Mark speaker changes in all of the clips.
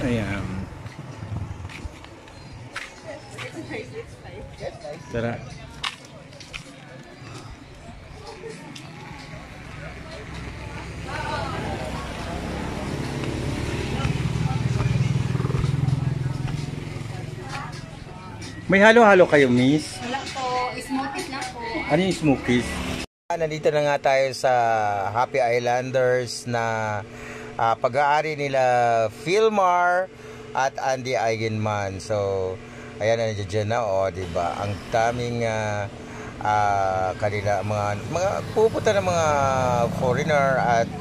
Speaker 1: Ayan. Tara. May halo-halo kayo, miss?
Speaker 2: Wala po. Smoothies lang po.
Speaker 1: Ano yung smokies?
Speaker 3: Nandito na nga tayo sa Happy Islanders na pag-aari nila Philmar at Andy Eigenman. So, ayan na dyan na, diba? Ang daming kanila, mga pupunta ng mga foreigner at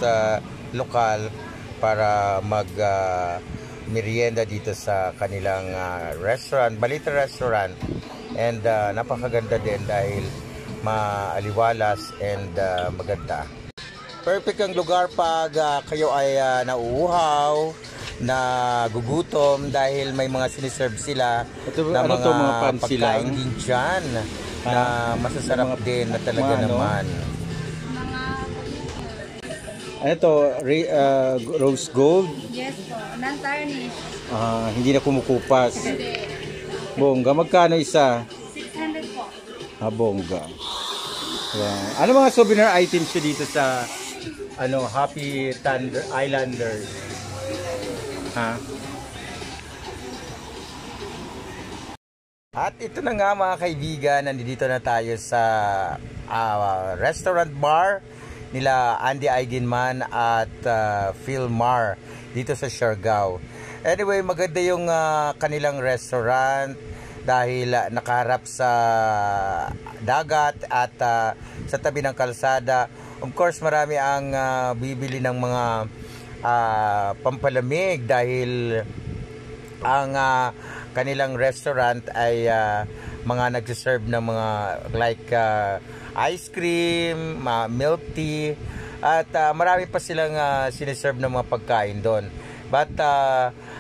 Speaker 3: lokal para mag merienda dito sa kanilang restaurant, Balita Restaurant. And napakaganda din dahil maaliwalas and maganda. Perfect ang lugar pag kayo ay nauuhaw, na gugutom dahil may mga siniserve sila na
Speaker 1: ano
Speaker 3: mga,
Speaker 1: mga pansi lang?
Speaker 3: pagkain din dyan na masasarap din na talaga naman.
Speaker 1: Ano to? Rose gold?
Speaker 2: Yes po. Non-tarnish.
Speaker 1: Hindi na kumukupas. Bongga, magkano isa?
Speaker 2: 600 po.
Speaker 1: Bongga. Ayan. Ano mga souvenir items nyo dito sa Happy Islanders?
Speaker 3: At ito na nga mga kaibigan, nandito na tayo sa restaurant bar nila Andy Eigenman at Philmar dito sa Siargao. Anyway, maganda yung kanilang restaurant dahil nakaharap sa dagat at sa tabi ng kalsada. Of course, marami ang bibili ng mga pampalamig dahil ang kanilang restaurant ay mga nagsiserve ng mga like ice cream, milk tea, at marami pa silang siniserve ng mga pagkain doon. But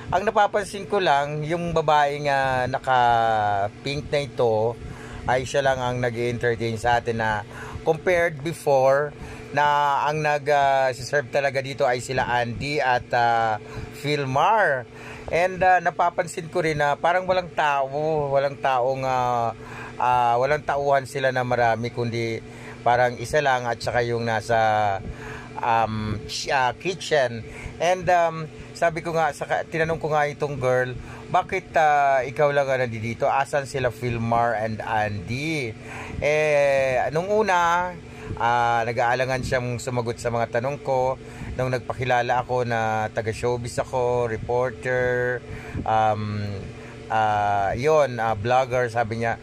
Speaker 3: ang napapansin ko lang, yung babaeng naka-pink na ito ay siya lang ang nag-entertain sa atin na compared before na ang nag-serve talaga dito ay sila Andy at Philmar. And napapansin ko rin na parang walang tauhan sila na marami, kundi parang isa lang at saka yung nasa kitchen. And sabi ko nga, tinanong ko nga itong girl, bakit ikaw lang nandito? Asan sila Philmar and Andy? Nung una, nag-aalangan siyang sumagot sa mga tanong ko nung nagpakilala ako na taga-showbiz ako, reporter, vlogger. Sabi niya,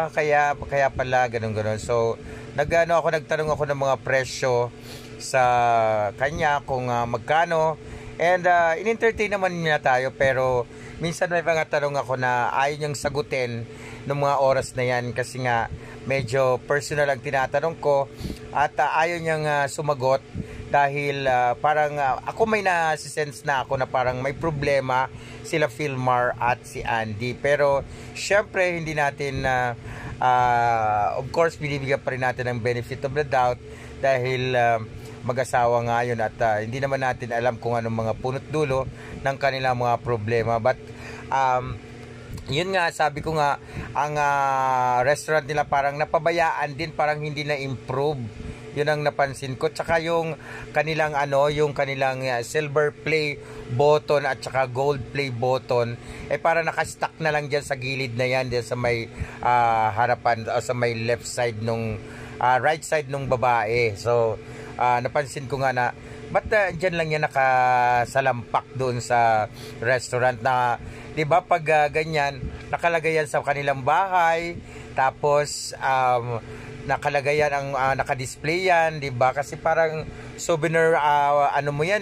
Speaker 3: kaya pala, ganun. So, nagtanong ako ng mga presyo sa kanya kung magkano. And in-entertain naman niya tayo, pero minsan may mga tanong ako na ayaw niyang sagutin ng mga oras na yan kasi nga medyo personal ang tinatanong ko at ayaw niyang sumagot dahil parang ako may nasisense na ako na parang may problema sila Philmar at si Andy. Pero syempre hindi natin of course binibigyan pa rin natin ang benefit of the doubt dahil mag-asawa nga yun at hindi naman natin alam kung anong mga punot dulo ng kanilang mga problema. But yun nga, sabi ko nga, ang restaurant nila parang napabayaan din, parang hindi na improve. Yun ang napansin ko. Tsaka yung kanilang silver play button at tsaka gold play button parang nakastack na lang dyan sa gilid na yan, dyan sa may harapan o sa may left side nung right side nung babae. So napansin ko nga na ba't dyan lang yan nakasalampak doon sa restaurant na, di ba, pag ganyan nakalagay yan sa kanilang bahay, tapos nakalagay yan ang nakadisplay yan, di ba, kasi parang souvenir mo yan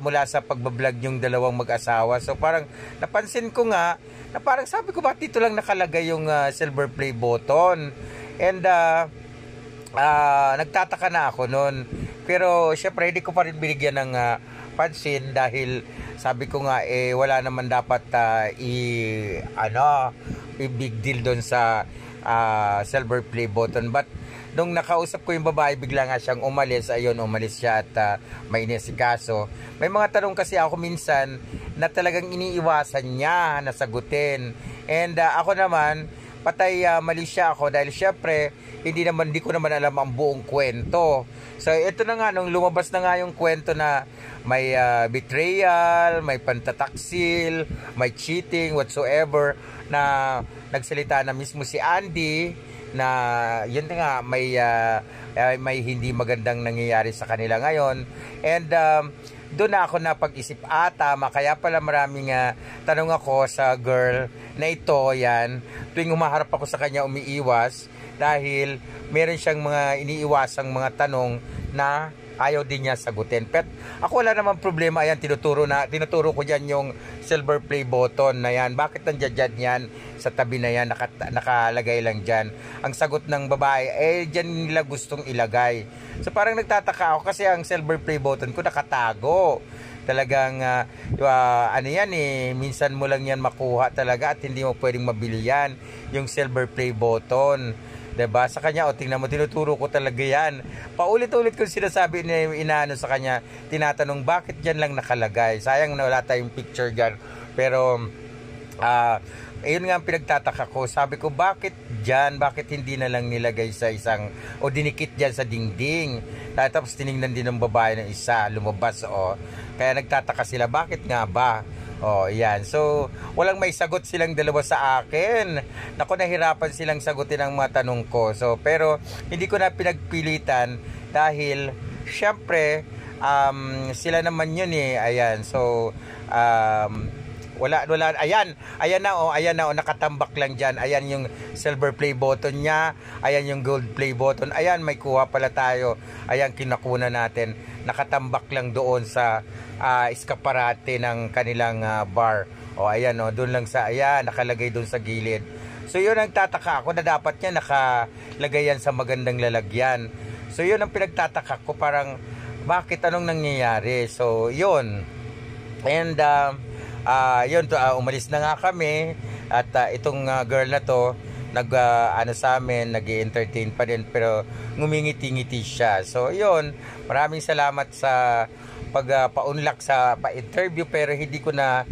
Speaker 3: mula sa pagbablog yung dalawang mag-asawa. So parang napansin ko nga na parang sabi ko, bakit dito lang nakalagay yung silver play button? And nagtataka na ako noon. Pero syempre hindi ko pa rin binigyan ng pansin dahil sabi ko nga wala naman dapat big deal doon sa silver play button. But nung nakausap ko yung babae, bigla nga siyang umalis. Ayun, umalis siya at may inisikaso. May mga tanong kasi ako minsan na talagang iniiwasan niya na sagutin. And ako naman, patay mali siya ako dahil syempre hindi ko naman alam ang buong kwento. So ito na nga, nung lumabas na nga yung kwento na may betrayal, may pantataksil, may cheating, whatsoever, na nagsalita na mismo si Andy na yun nga may hindi magandang nangyayari sa kanila ngayon. And doon na ako napag-isip, tama, kaya pala maraming tanong ako sa girl na ito, yan, tuwing humaharap ako sa kanya umiiwas dahil meron siyang mga iniiwasang mga tanong na ayaw din niya sagutin. Pero ako wala namang problema, ayan, tinuturo ko dyan yung silver play button na yan. Bakit nandiyan dyan yan sa tabi na yan, nakalagay lang dyan. Ang sagot ng babae, dyan nila gustong ilagay. So parang nagtataka ako kasi ang silver play button ko nakatago. Talagang ano yan minsan mo lang yan makuha talaga at hindi mo pwedeng mabili yan, yung silver play button. 'Di ba? Sa kanya, tingnan mo, tinuturo ko talaga yan. Paulit-ulit ko sinasabi na inaano sa kanya, tinatanong bakit diyan lang nakalagay. Sayang na wala tayong picture diyan. Pero ayun nga ang pinagtataka ko. Sabi ko, bakit diyan? Bakit hindi na lang nilagay sa isang o dinikit diyan sa dingding? Tapos tiningnan din ng babae ng isa, lumabas Kaya nagtataka sila, bakit nga ba? Yan. So, walang may sagot silang dalawa sa akin. Naku, nahirapan silang sagutin ang mga tanong ko. So, pero hindi ko na pinagpilitan dahil syempre sila naman yun Ayan. So, wala ayan na nakatambak lang diyan. Ayan yung silver play button niya, ayan yung gold play button. Ayan, may kuha pala tayo. Ayan, kinakuna natin, nakatambak lang doon sa eskaparate ng kanilang bar. Ayan doon lang sa nakalagay doon sa gilid. So yun ang tataka ako na dapat niya nakalagay yan sa magandang lalagyan. So yun ang pinagtataka ko, parang bakit, anong nangyayari? So yun. And yun, umalis na nga kami at itong girl na to sa amin, nag-entertain pa din, pero ngumingiti-ngiti siya. So yun, maraming salamat sa pagpa-unlock sa pa-interview, pero hindi ko na